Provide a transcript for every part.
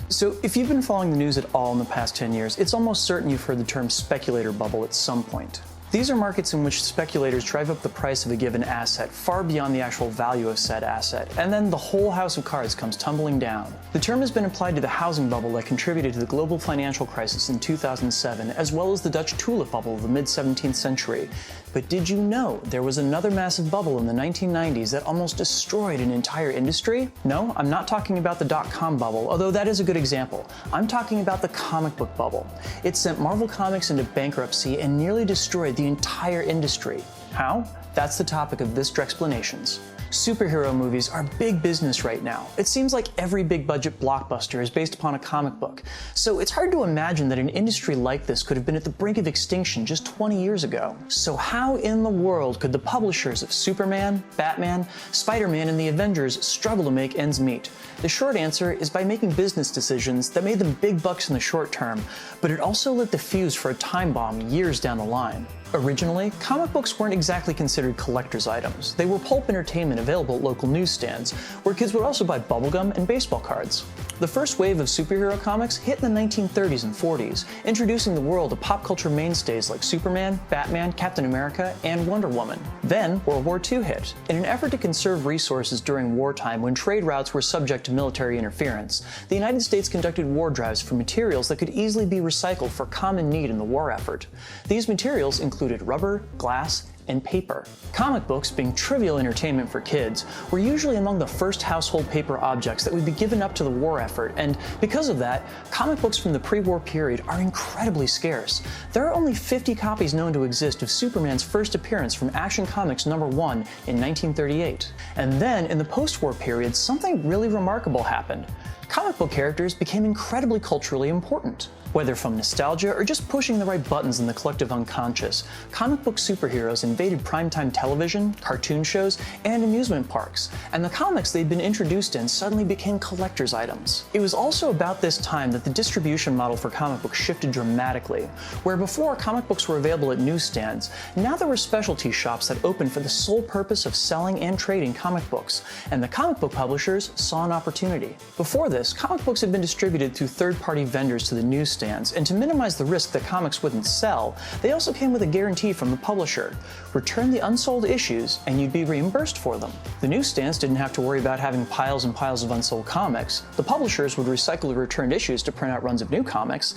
So if you've been following the news at all in the past 10 years, it's almost certain you've heard the term speculator bubble at some point. These are markets in which speculators drive up the price of a given asset far beyond the actual value of said asset, and then the whole house of cards comes tumbling down. The term has been applied to the housing bubble that contributed to the global financial crisis in 2007, as well as the Dutch tulip bubble of the mid-17th century. But did you know there was another massive bubble in the 1990s that almost destroyed an entire industry? No, I'm not talking about the dot-com bubble, although that is a good example. I'm talking about the comic book bubble. It sent Marvel Comics into bankruptcy and nearly destroyed the entire industry. How? That's the topic of this Drexplanations. Superhero movies are big business right now. It seems like every big budget blockbuster is based upon a comic book. So it's hard to imagine that an industry like this could have been at the brink of extinction just 20 years ago. So how in the world could the publishers of Superman, Batman, Spider-Man, and the Avengers struggle to make ends meet? The short answer is by making business decisions that made them big bucks in the short term, but it also lit the fuse for a time bomb years down the line. Originally, comic books weren't exactly considered collector's items. They were pulp entertainment available at local newsstands, where kids would also buy bubblegum and baseball cards. The first wave of superhero comics hit in the 1930s and 40s, introducing the world to pop culture mainstays like Superman, Batman, Captain America, and Wonder Woman. Then, World War II hit. In an effort to conserve resources during wartime when trade routes were subject to military interference, the United States conducted war drives for materials that could easily be recycled for common need in the war effort. These materials included rubber, glass, and paper. Comic books, being trivial entertainment for kids, were usually among the first household paper objects that would be given up to the war effort, and because of that, comic books from the pre-war period are incredibly scarce. There are only 50 copies known to exist of Superman's first appearance from Action Comics #1 in 1938. And then, in the post-war period, something really remarkable happened. Comic book characters became incredibly culturally important. Whether from nostalgia or just pushing the right buttons in the collective unconscious, comic book superheroes invaded primetime television, cartoon shows, and amusement parks, and the comics they'd been introduced in suddenly became collector's items. It was also about this time that the distribution model for comic books shifted dramatically. Where before comic books were available at newsstands, now there were specialty shops that opened for the sole purpose of selling and trading comic books, and the comic book publishers saw an opportunity. Before this, comic books had been distributed through third-party vendors to the newsstands, and to minimize the risk that comics wouldn't sell, they also came with a guarantee from the publisher. Return the unsold issues and you'd be reimbursed for them. The newsstands didn't have to worry about having piles and piles of unsold comics. The publishers would recycle the returned issues to print out runs of new comics.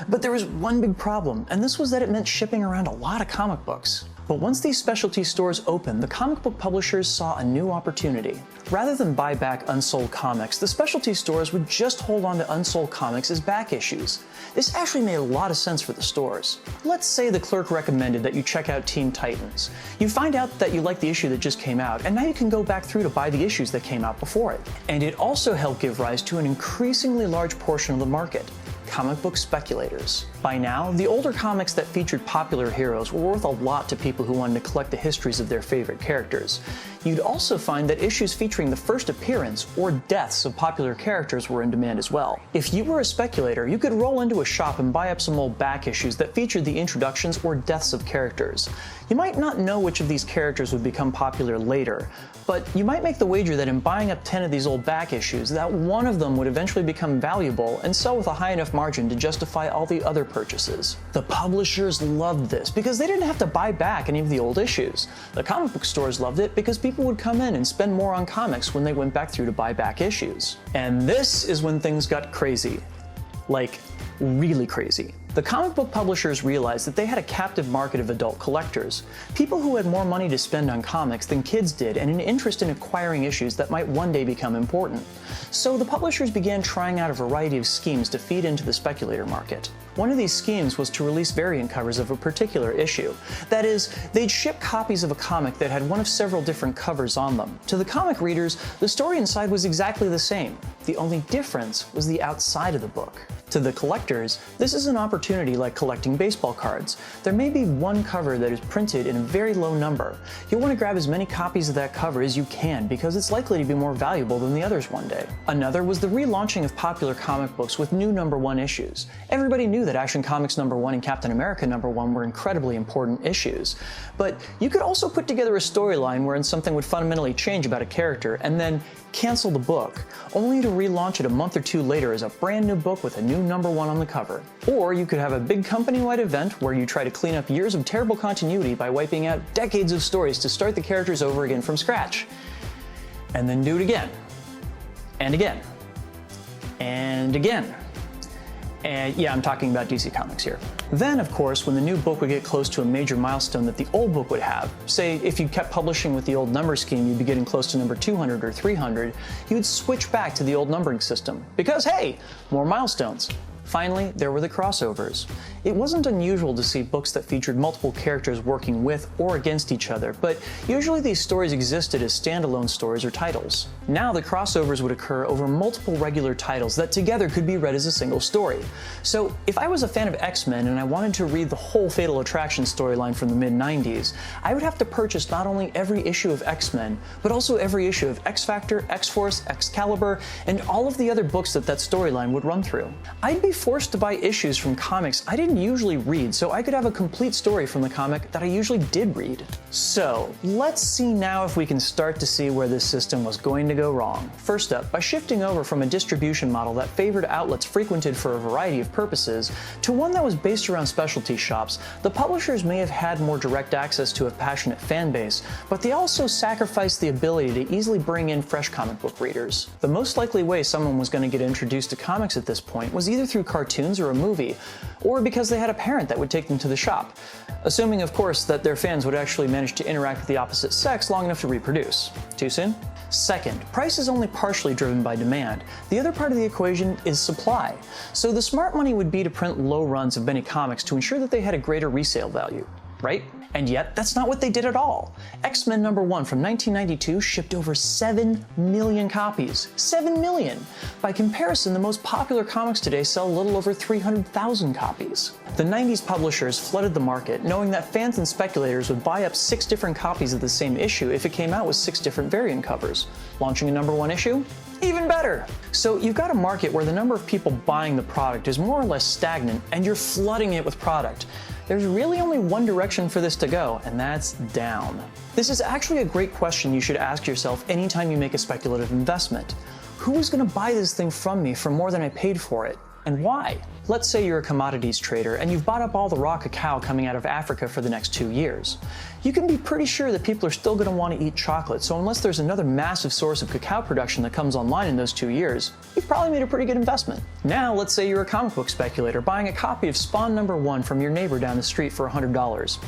But there was one big problem, and this was that it meant shipping around a lot of comic books. But once these specialty stores opened, the comic book publishers saw a new opportunity. Rather than buy back unsold comics, the specialty stores would just hold on to unsold comics as back issues. This actually made a lot of sense for the stores. Let's say the clerk recommended that you check out Teen Titans. You find out that you like the issue that just came out, and now you can go back through to buy the issues that came out before it. And it also helped give rise to an increasingly large portion of the market: comic book speculators. By now, the older comics that featured popular heroes were worth a lot to people who wanted to collect the histories of their favorite characters. You'd also find that issues featuring the first appearance or deaths of popular characters were in demand as well. If you were a speculator, you could roll into a shop and buy up some old back issues that featured the introductions or deaths of characters. You might not know which of these characters would become popular later, but you might make the wager that in buying up 10 of these old back issues, that one of them would eventually become valuable and sell with a high enough margin to justify all the other purchases. The publishers loved this because they didn't have to buy back any of the old issues. The comic book stores loved it because people would come in and spend more on comics when they went back through to buy back issues. And this is when things got crazy. Like, really crazy. The comic book publishers realized that they had a captive market of adult collectors, people who had more money to spend on comics than kids did and an interest in acquiring issues that might one day become important. So the publishers began trying out a variety of schemes to feed into the speculator market. One of these schemes was to release variant covers of a particular issue. That is, they'd ship copies of a comic that had one of several different covers on them. To the comic readers, the story inside was exactly the same. The only difference was the outside of the book. To the collectors, this is an opportunity like collecting baseball cards. There may be one cover that is printed in a very low number. You'll want to grab as many copies of that cover as you can because it's likely to be more valuable than the others one day. Another was the relaunching of popular comic books with new #1 issues. Everybody knew that Action Comics #1 and Captain America #1 were incredibly important issues. But you could also put together a storyline wherein something would fundamentally change about a character and then cancel the book, only to relaunch it a month or two later as a brand new book with a new #1 on the cover. Or you could have a big company-wide event where you try to clean up years of terrible continuity by wiping out decades of stories to start the characters over again from scratch. And then do it again. And again. And again. And yeah, I'm talking about DC Comics here. Then, of course, when the new book would get close to a major milestone that the old book would have, say if you kept publishing with the old number scheme, you'd be getting close to number 200 or 300, you would switch back to the old numbering system. Because hey, more milestones. Finally, there were the crossovers. It wasn't unusual to see books that featured multiple characters working with or against each other, but usually these stories existed as standalone stories or titles. Now the crossovers would occur over multiple regular titles that together could be read as a single story. So if I was a fan of X-Men and I wanted to read the whole Fatal Attraction storyline from the mid-90s, I would have to purchase not only every issue of X-Men, but also every issue of X-Factor, X-Force, Excalibur, and all of the other books that storyline would run through. I'd be forced to buy issues from comics I didn't usually read, so I could have a complete story from the comic that I usually did read. So let's see now if we can start to see where this system was going to go wrong. First up, by shifting over from a distribution model that favored outlets frequented for a variety of purposes to one that was based around specialty shops, the publishers may have had more direct access to a passionate fan base, but they also sacrificed the ability to easily bring in fresh comic book readers. The most likely way someone was going to get introduced to comics at this point was either through cartoons or a movie, or because they had a parent that would take them to the shop, assuming of course that their fans would actually manage to interact with the opposite sex long enough to reproduce. Too soon? Second, price is only partially driven by demand. The other part of the equation is supply. So the smart money would be to print low runs of many comics to ensure that they had a greater resale value, right? And yet, that's not what they did at all. X-Men #1 from 1992 shipped over 7 million copies. 7 million! By comparison, the most popular comics today sell a little over 300,000 copies. The 90s publishers flooded the market, knowing that fans and speculators would buy up 6 different copies of the same issue if it came out with 6 different variant covers. Launching a #1 issue? Even better! So you've got a market where the number of people buying the product is more or less stagnant, and you're flooding it with product. There's really only one direction for this to go, and that's down. This is actually a great question you should ask yourself anytime you make a speculative investment. Who is going to buy this thing from me for more than I paid for it? And why? Let's say you're a commodities trader and you've bought up all the raw cacao coming out of Africa for the next 2 years. You can be pretty sure that people are still going to want to eat chocolate, so unless there's another massive source of cacao production that comes online in those 2 years, you've probably made a pretty good investment. Now, let's say you're a comic book speculator buying a copy of Spawn #1 from your neighbor down the street for $100.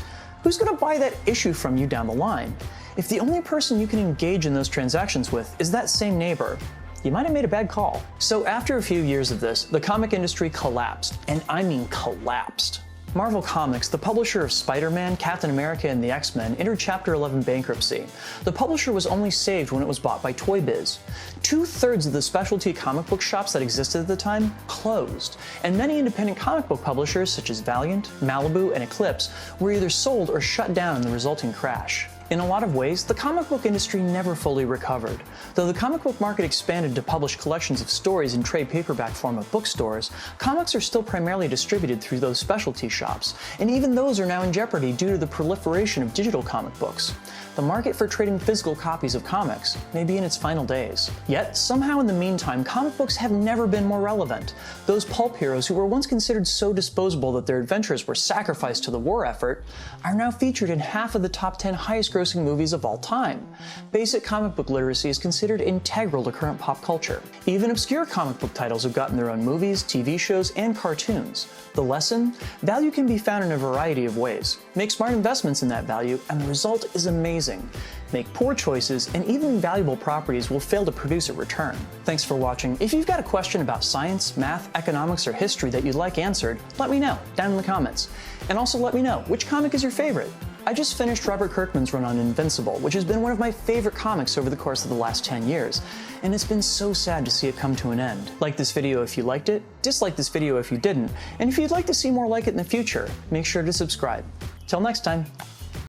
Who's going to buy that issue from you down the line? If the only person you can engage in those transactions with is that same neighbor, you might have made a bad call. So after a few years of this, the comic industry collapsed, and I mean collapsed. Marvel Comics, the publisher of Spider-Man, Captain America, and the X-Men, entered Chapter 11 bankruptcy. The publisher was only saved when it was bought by Toy Biz. 2/3 of the specialty comic book shops that existed at the time closed, and many independent comic book publishers such as Valiant, Malibu, and Eclipse were either sold or shut down in the resulting crash. In a lot of ways, the comic book industry never fully recovered. Though the comic book market expanded to publish collections of stories in trade paperback form at bookstores, comics are still primarily distributed through those specialty shops, and even those are now in jeopardy due to the proliferation of digital comic books. The market for trading physical copies of comics may be in its final days. Yet, somehow in the meantime, comic books have never been more relevant. Those pulp heroes who were once considered so disposable that their adventures were sacrificed to the war effort are now featured in half of the top 10 highest-grossing movies of all time. Basic comic book literacy is considered integral to current pop culture. Even obscure comic book titles have gotten their own movies, TV shows, and cartoons. The lesson? Value can be found in a variety of ways. Make smart investments in that value, and the result is amazing. Make poor choices, and even valuable properties will fail to produce a return. Thanks for watching. If you've got a question about science, math, economics, or history that you'd like answered, let me know down in the comments. And also let me know, which comic is your favorite? I just finished Robert Kirkman's run on Invincible, which has been one of my favorite comics over the course of the last 10 years, and it's been so sad to see it come to an end. Like this video if you liked it, dislike this video if you didn't, and if you'd like to see more like it in the future, make sure to subscribe. Till next time.